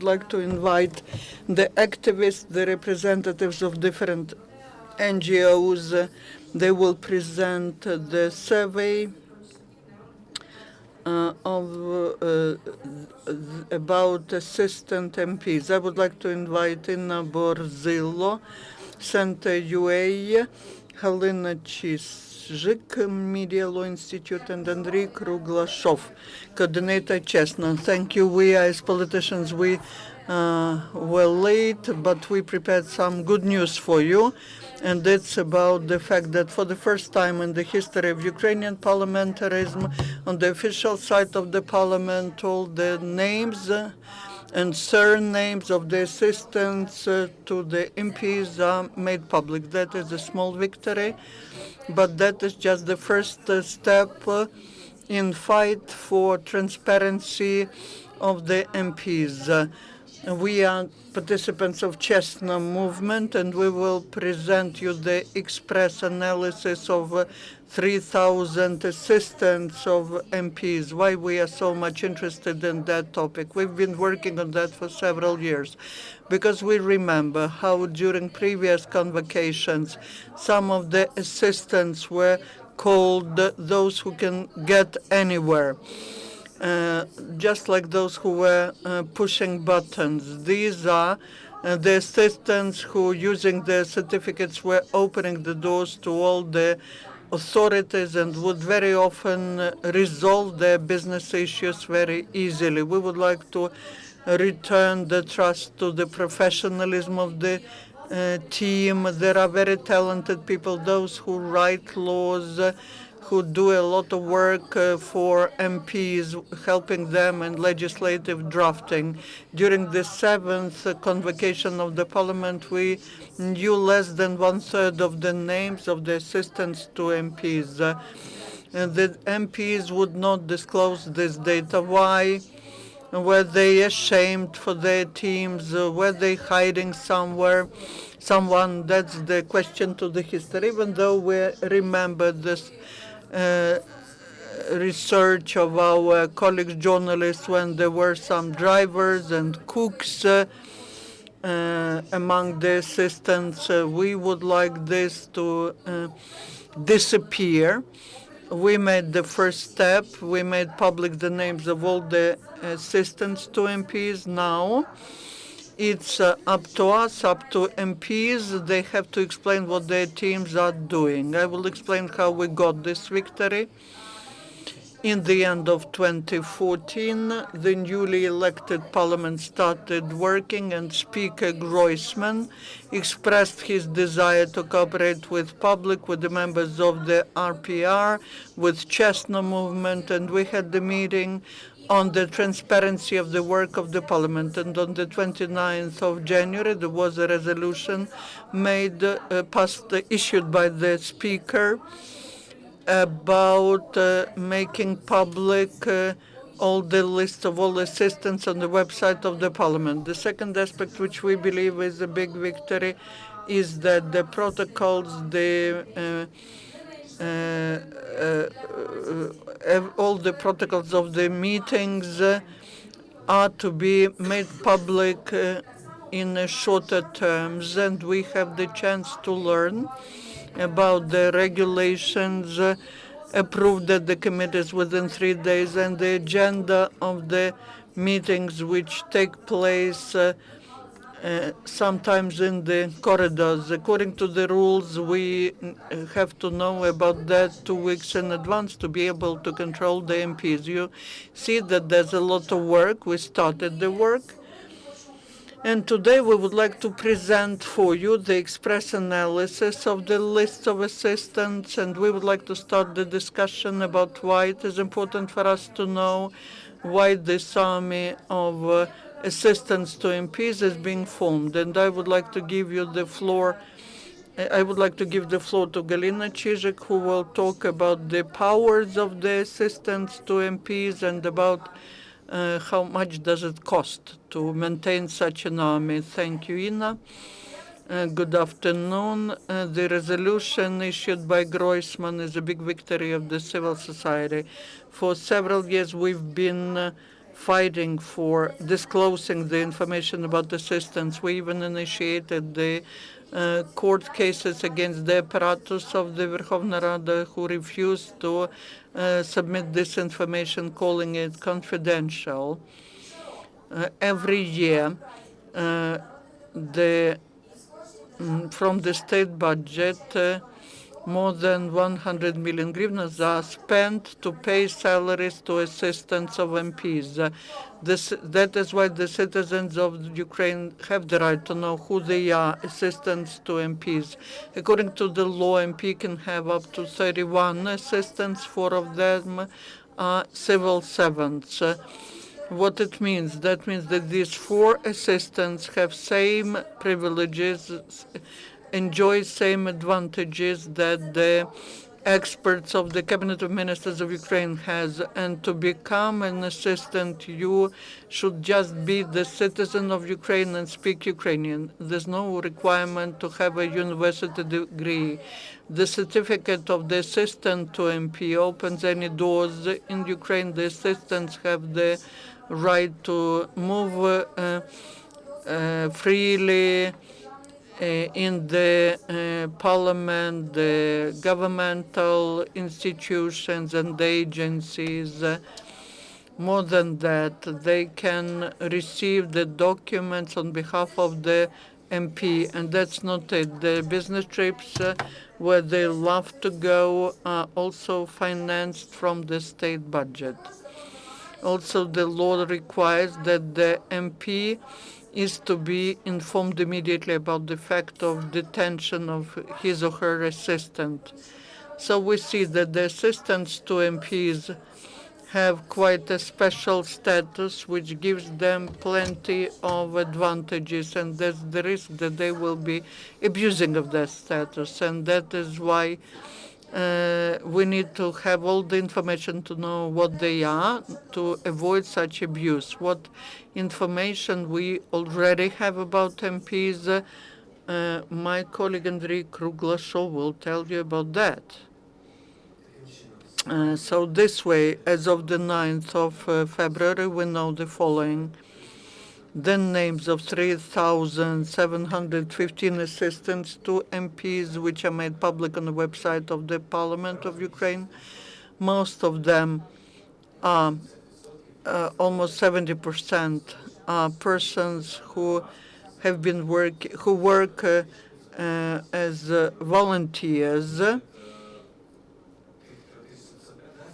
I'd like to invite the activists, the representatives of different NGOs. They will present the survey about assistant MPs. I would like to invite Inna Borzylo, Center UA, Halyna Chyzhyk, Media Law Institute, and Andriy Kruglashov, coordinator CHESNO. Thank you. We, as politicians, we were late, but we prepared some good news for you. And it's about the fact that for the first time in the history of Ukrainian parliamentarism, on the official site of the parliament, all the names and surnames of the assistants to the MPs are made public. That is a small victory, but that is just the first step in fight for transparency of the MPs. We are participants of CHESNO movement, and we will present you the express analysis of 3,000 assistants of MPs, why we are so much interested in that topic. We've been working on that for several years because we remember how during previous convocations some of the assistants were called those who can get anywhere. Just like those who were pushing buttons. These are the assistants who, using their certificates, were opening the doors to all the authorities and would very often resolve their business issues very easily. We would like to return the trust to the professionalism of the team. There are very talented people, those who write laws, who do a lot of work for MPs, helping them in legislative drafting. During the 7th convocation of the parliament, we knew less than 1/3 of the names of the assistants to MPs. The MPs would not disclose this data. Why? Were they ashamed for their teams? Were they hiding somewhere? Someone? That's the question to the history, even though we remember this research of our colleagues journalists when there were some drivers and cooks among the assistants. We would like this to disappear. We made the first step. We made public the names of all the assistants to MPs. Now it's up to us, up to MPs. They have to explain what their teams are doing. I will explain how we got this victory. In the end of 2014, the newly elected parliament started working, and Speaker Groysman expressed his desire to cooperate with public, with the members of the RPR, with CHESNO movement, and we had the meeting on the transparency of the work of the parliament. And on the 29th of January, there was a resolution issued by the speaker about making public all the lists of all assistants on the website of the parliament. The second aspect, which we believe is a big victory, is that the protocols, all the protocols of the meetings are to be made public in shorter terms, and we have the chance to learn about the regulations approved at the committees within 3 days and the agenda of the meetings which take place sometimes in the corridors. According to the rules, we have to know about that 2 weeks in advance to be able to control the MPs. You see that there's a lot of work. We started the work. And today we would like to present for you the express analysis of the list of assistants, and we would like to start the discussion about why it is important for us to know why this army of assistants to MPs is being formed. And I would like to give you the floor. I would like to give the floor to Halyna Chyzhyk, who will talk about the powers of the assistants to MPs and about how much does it cost to maintain such an army. Thank you, Inna. Good afternoon. The resolution issued by Groysman is a big victory of the civil society. For several years, we've been fighting for disclosing the information about assistance. We even initiated the court cases against the apparatus of the Verkhovna Rada who refused to submit this information, calling it confidential. Every year, from the state budget, more than 100 million hryvnias are spent to pay salaries to assistants of MPs. That is why the citizens of Ukraine have the right to know who they are, assistants to MPs. According to the law, MP can have up to 31 assistants. 4 of them are civil servants. What it means? That means that these 4 assistants have same privileges, enjoy same advantages that the experts of the Cabinet of Ministers of Ukraine has. And to become an assistant, you should just be the citizen of Ukraine and speak Ukrainian. There's no requirement to have a university degree. The certificate of the assistant to MP opens any doors in Ukraine. The assistants have the right to move freely in the parliament, the governmental institutions and agencies. More than that, they can receive the documents on behalf of the MP, and that's not it. The business trips where they love to go are also financed from the state budget. Also, the law requires that the MP is to be informed immediately about the fact of detention of his or her assistant. So we see that the assistants to MPs have quite a special status, which gives them plenty of advantages, and there's the risk that they will be abusing of that status, and that is why we need to have all the information to know what they are, to avoid such abuse. What information we already have about MPs, my colleague Andriy Kruglashov will tell you about that. So this way, as of the 9th of February, we know the following. The names of 3,715 assistants to MPs, which are made public on the website of the Parliament of Ukraine. Most of them are, almost 70%, are persons who have been work as volunteers.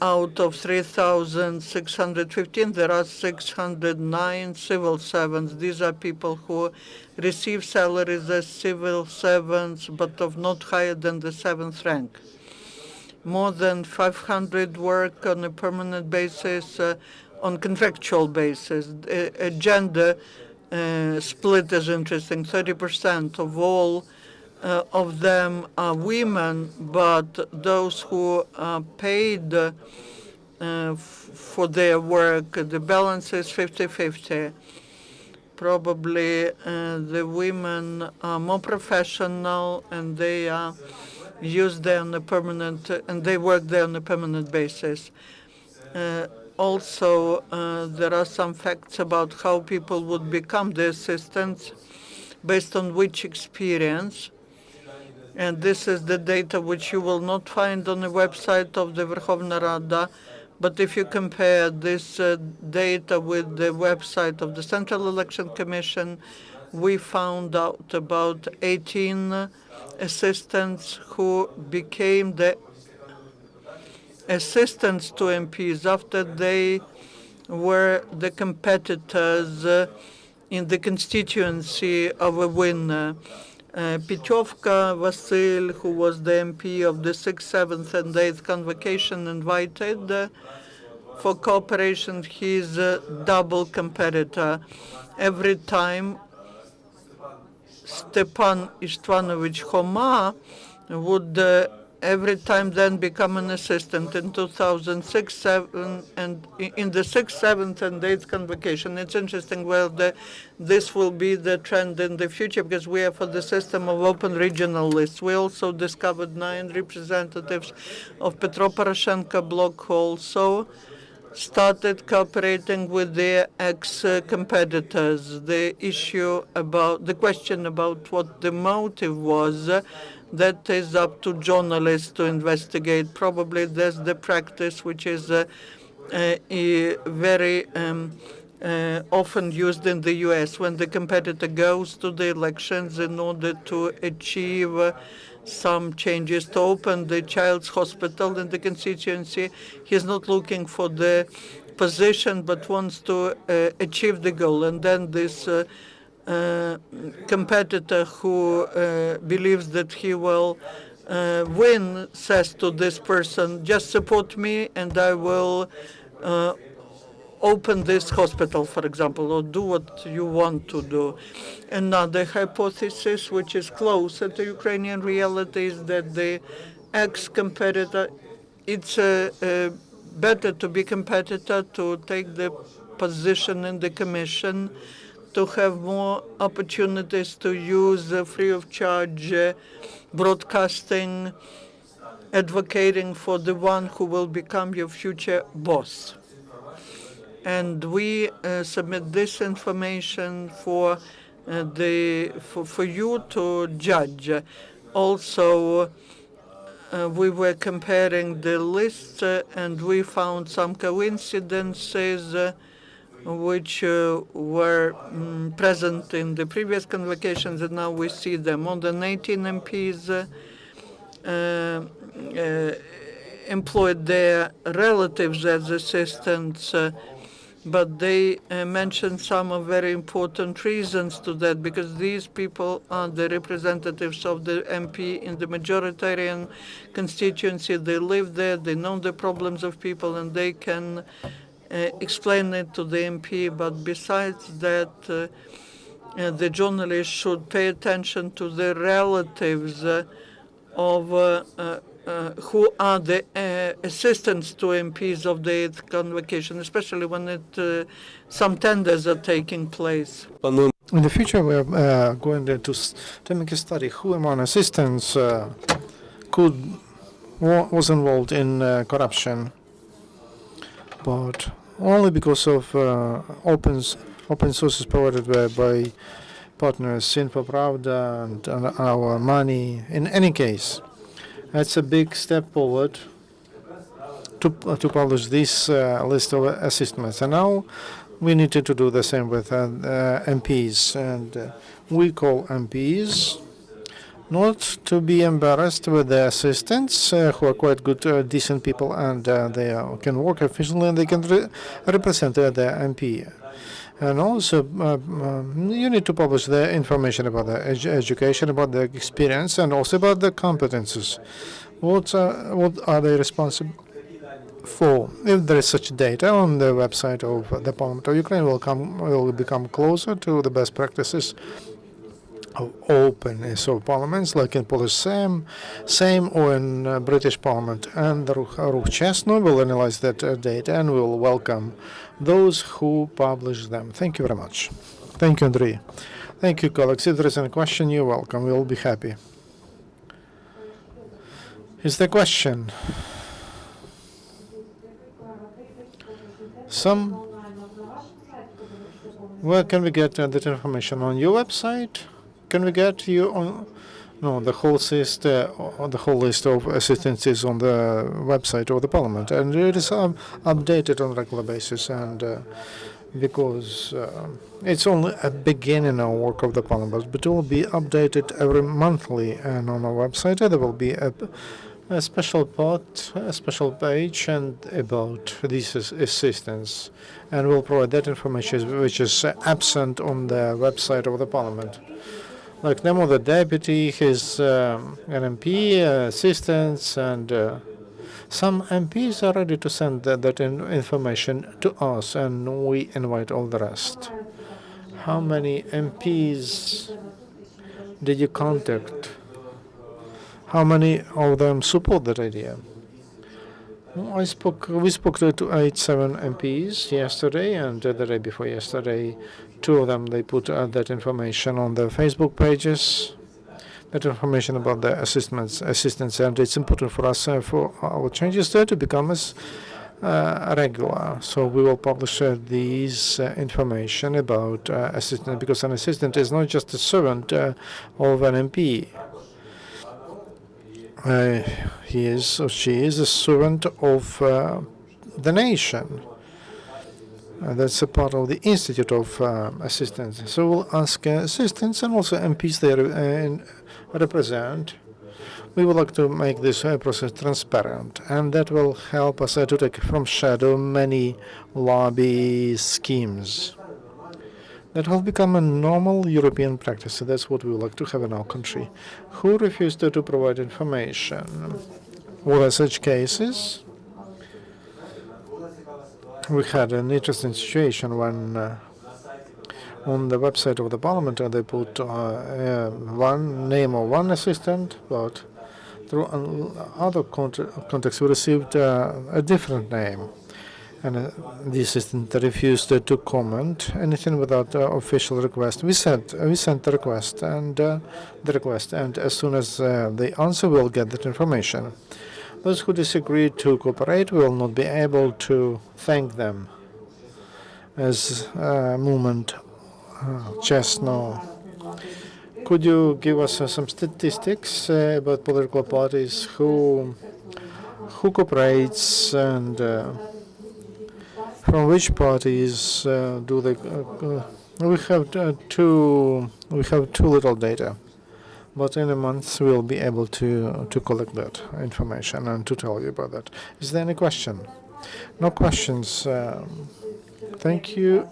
Out of 3,615, there are 609 civil servants. These are people who receive salaries as civil servants, but of not higher than the 7th rank. More than 500 work on a permanent basis, on contractual basis. A gender split is interesting. 30% of all of them are women, but those who are paid for their work, the balance is 50-50. Probably the women are more professional, and they are used there on a permanent, and they work there on a permanent basis. Also, there are some facts about how people would become the assistants, based on which experience. And this is the data which you will not find on the website of the Verkhovna Rada. But if you compare this data with the website of the Central Election Commission, we found out about 18 assistants who became the assistants to MPs after they were the competitors in the constituency of a winner. Pityovka Vasil, who was the MP of the 6th, 7th, and 8th convocation, invited for cooperation his double competitor. Every time Stepan Istvanovich Homa would every time then become an assistant in 2006, 7, and in the 6th, 7th, and 8th convocation. It's interesting whether this will be the trend in the future, because we are for the system of open regional lists. We also discovered 9 representatives of Petro Poroshenko bloc who also started cooperating with their ex-competitors. The question about what the motive was, that is up to journalists to investigate. Probably there's the practice which is very often used in the U.S. when the competitor goes to the elections in order to achieve some changes, to open the child's hospital in the constituency. He's not looking for the position but wants to achieve the goal. And then this competitor who believes that he will win says to this person, just support me and I will open this hospital, for example, or do what you want to do. Another hypothesis, which is closer to Ukrainian reality, is that the ex-competitor, it's better to be competitor, to take the position in the commission, to have more opportunities to use free of charge broadcasting, advocating for the one who will become your future boss. And we submit this information for you to judge. Also, we were comparing the lists and we found some coincidences which were present in the previous convocations, and now we see them. More than 18 MPs employed their relatives as assistants, but they mentioned some very important reasons to that, because these people are the representatives of the MP in the majoritarian constituency. They live there, they know the problems of people, and they can explain it to the MP. But besides that, the journalists should pay attention to the relatives of who are the assistants to MPs of the 8th convocation, especially when some tenders are taking place. In the future, we are going to make a study who among assistants was involved in corruption, but only because of open sources provided by partners, Info Pravda and our money. In any case, that's a big step forward to publish this list of assistants. And now we needed to do the same with MPs. And we call MPs not to be embarrassed with the assistants who are quite good, decent people, and they can work efficiently and they can represent the MP. And also, you need to publish the information about the education, about the experience, and also about the competences. What are they responsible for? If there is such data on the website of the Parliament of Ukraine, will become closer to the best practices of openness of parliaments, like in Polish Sejm or in British Parliament. And the Ruch CHESNO will analyze that data and will welcome those who publish them. Thank you very much. Thank you, Andriy. Thank you, colleagues. If there is any question, you're welcome. We'll be happy. Is there a question? Where can we get that information? On your website? Can we get you on? No, the whole list of assistants is on the website of the Parliament, and it is updated on a regular basis. And because it's only a beginning of work of the Parliament, but it will be updated every monthly, and on our website there will be a special part, a special page, and about these assistants, and we'll provide that information which is absent on the website of the Parliament. Like name of the deputy, his an MP, assistants, and some MPs are ready to send that information to us, and we invite all the rest. How many MPs did you contact? How many of them support that idea? We spoke to 7 MPs yesterday, and the day before yesterday, 2 of them, they put that information on their Facebook pages, that information about the assistants, and it's important for us, for our changes there to become as regular. So we will publish these information about assistant, because an assistant is not just a servant of an MP. He is or she is a servant of the nation. That's a part of the Institute of Assistants. So we'll ask assistants and also MPs they represent. We would like to make this process transparent, and that will help us to take from shadow many lobby schemes. That will become a normal European practice. So that's what we would like to have in our country. Who refused to provide information? What are such cases? We had an interesting situation when on the website of the parliament they put one name of one assistant, but through other contexts we received a different name, and the assistant refused to comment anything without official request. We sent the request, and as soon as they answer, we'll get that information. Those who disagree to cooperate will not be able to thank them as movement CHESNO. Could you give us some statistics about political parties who cooperates, and from which parties do they? We have too little data, but in a month we'll be able to collect that information and to tell you about that. Is there any question? No questions. Thank you.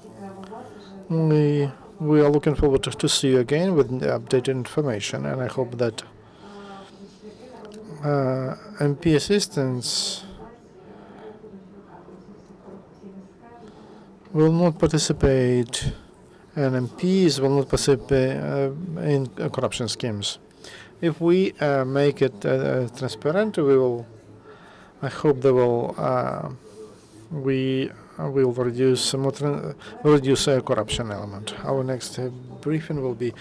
We are looking forward to see you again with updated information, and I hope that MP assistants will not participate, and MPs will not participate in corruption schemes. If we make it transparent, I hope they will. We will reduce corruption element. Our next briefing will be